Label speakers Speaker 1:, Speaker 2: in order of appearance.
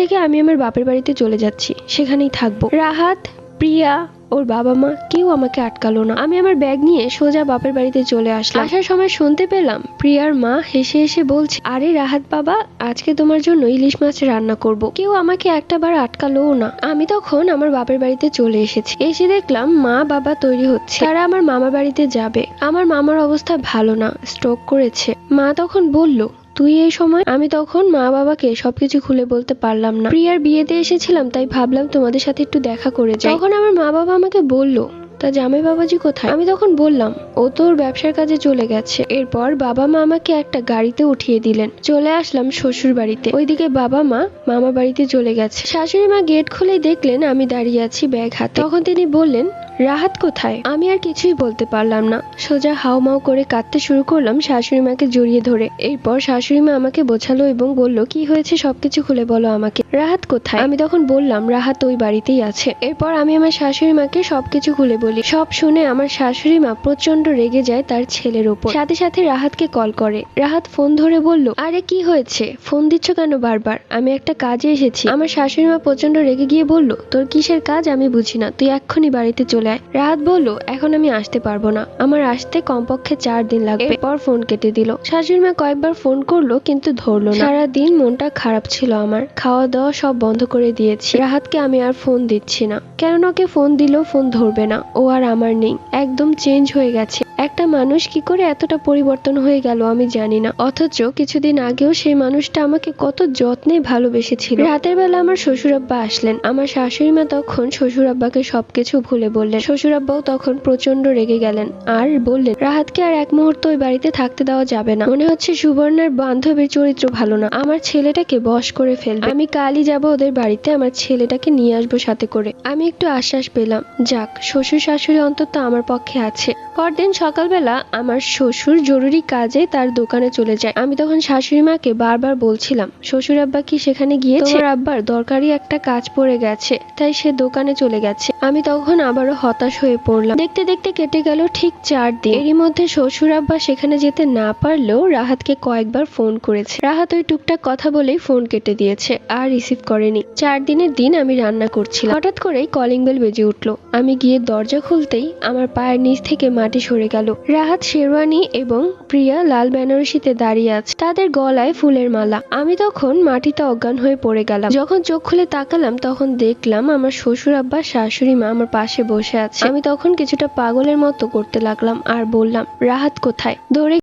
Speaker 1: থেকে আমি আমার বাপের বাড়িতে চলে যাচ্ছি, সেখানেই থাকবো। রাহাত, প্রিয়া, ওর বাবা মা কেউ আমাকে আটকালো না। আমি আমার ব্যাগ নিয়ে সোজা বাপের বাড়িতে চলে আসলাম। আসার সময় শুনতে পেলাম প্রিয়ার মা হেসে হেসে বলছে, আরে রাহাত বাবা, আজকে তোমার জন্য ইলিশ মাছ রান্না করব। কেউ আমাকে একটা বার আটকালোও না। আমি তখন আমার বাপের বাড়িতে চলে এসেছি। এসে দেখলাম মা বাবা তৈরি হচ্ছে, তারা আমার মামা বাড়িতে যাবে। আমার মামার অবস্থা ভালো না, স্ট্রোক করেছে। মা তখন বলল, তুই এই সময়? আমি তখন মা বাবাকে সবকিছু খুলে বলতে পারলাম না। প্রিয়ার বিয়েতে এসেছিলাম, তাই ভাবলাম তোমাদের সাথে একটু দেখা করে যাই। তখন আমার মা বাবা আমাকে বলল, তা জামাই বাবাজি কোথায়? আমি তখন বললাম, ও তোর ব্যবসার কাজে চলে গেছে। এরপর বাবা মা আমাকে একটা গাড়িতে উঠিয়ে দিলেন। চলে আসলাম শ্বশুর বাড়িতে। ওইদিকে বাবা মা মামা বাড়িতে চলে গেছে। শাশুড়ি মা গেট খুলেই দেখলেন আমি দাঁড়িয়ে আছি ব্যাগ হাতে। তখন তিনি বললেন, রাহাত কোথায়? আমি আর কিছুই বলতে পারলাম না, সোজা হাউমাউ করে কাঁদতে শুরু করলাম শাশুড়ি মাকে জড়িয়ে ধরে। এরপর শাশুড়ি মা আমাকে বোঝালো এবং বলল, কি হয়েছে সবকিছু খুলে বলো আমাকে। রাহাত কোথায়? আমি তখন বললাম, রাহাত ওই বাড়িতেই আছে। এরপর আমি আমার শাশুড়ি মাকে সবকিছু খুলে বলি। সব শুনে আমার শাশুড়ি মা প্রচন্ড রেগে যায় তার ছেলের ওপর। সাথে সাথে রাহাতকে কল করে। রাহাত ফোন ধরে বলল, আরে কি হয়েছে, ফোন দিচ্ছ কেন বারবার? আমি একটা কাজে এসেছি। আমার শাশুড়ি মা প্রচন্ড রেগে গিয়ে বলল, তোর কিসের কাজ আমি বুঝি না, তুই এক্ষুনি বাড়িতে চলে। রাহাত বলল, এখন আমি আসতে পারবো না, আমার আসতে কমপক্ষে 4 দিন লাগবে। এরপর ফোন কেটে দিল। শাশুড়ি মা কয়েকবার ফোন করলো কিন্তু ধরলো না। সারাদিন মনটা খারাপ ছিল আমার, খাওয়া দাওয়া সব বন্ধ করে দিয়েছি। রাহাতকে আমি আর ফোন দিচ্ছি না, কেন ওকে ফোন দিলেও ফোন ধরবে না। ও আর আমার নেই, একদম চেঞ্জ হয়ে গেছে। একটা মানুষ কি করে এতটা পরিবর্তন হয়ে গেল আমি জানি না। অথচ কিছুদিন আগেও সেই মানুষটা আমাকে কত যত্নে ভালোবেসেছিল। রাতের বেলা আমার শ্বশুর আব্বা আসলেন। আমার শাশুড়ি মা তখন শ্বশুর আব্বাকে সবকিছু ভুলে বললেন। শ্বশুর আব্বাও তখন প্রচন্ড রেগে গেলেন আর বললেন, রাহাতকে আর এক মুহূর্ত ওই বাড়িতে থাকতে দেওয়া যাবে না। মনে হচ্ছে সুবর্ণার বান্ধবীর চরিত্র ভালো না, আমার ছেলেটাকে বশ করে ফেলবে। আমি কালই যাব ওদের বাড়িতে, আমার ছেলেটাকে নিয়ে আসবো সাথে করে। আমি একটু আশ্বাস পেলাম, যাক শ্বশুর শাশুড়ি অন্তত আমার পক্ষে আছে। পরদিন সকালবেলা আমার শ্বশুর জরুরি কাজে তার দোকানে চলে যায়। আমি তখন শাশুড়ি মাকে বারবার বলছিলাম, শ্বশুর আব্বা কি সেখানে গিয়েছে? তোমার আব্বার দরকারি একটা কাজ পড়ে গেছে, তাই সে দোকানে চলে গেছে। আমি তখন আবারও হতাশ হয়ে পড়লাম। দেখতে দেখতে কেটে গেল ঠিক 4 দিন। এরই মধ্যে শ্বশুর আব্বা সেখানে যেতে না পারলেও রাহাতকে কয়েকবার ফোন করেছে। রাহাত ওই টুকটাক কথা বলেই ফোন কেটে দিয়েছে আর রিসিভ করেনি। 4 দিনের দিন আমি রান্না করছিলাম, হঠাৎ করেই কলিং বেল বেজে উঠলো। আমি গিয়ে দরজা খুলতেই আমার পায়ের নিচ থেকে মাটি সরে গেল। রাহাত শেরওয়ানি এবং প্রিয়া লাল বেনারসিতে দাঁড়িয়ে আছে, তাদের গলায় ফুলের মালা। আমি তখন মাটিতে অজ্ঞান হয়ে পড়ে গেলাম। যখন চোখ খুলে তাকালাম তখন দেখলাম আমার শ্বশুর আব্বা শাশুড়ি মা আমার পাশে বসে আছে। আমি তখন কিছুটা পাগলের মতো করতে লাগলাম আর বললাম, রাহাত কোথায়? দৌড়ে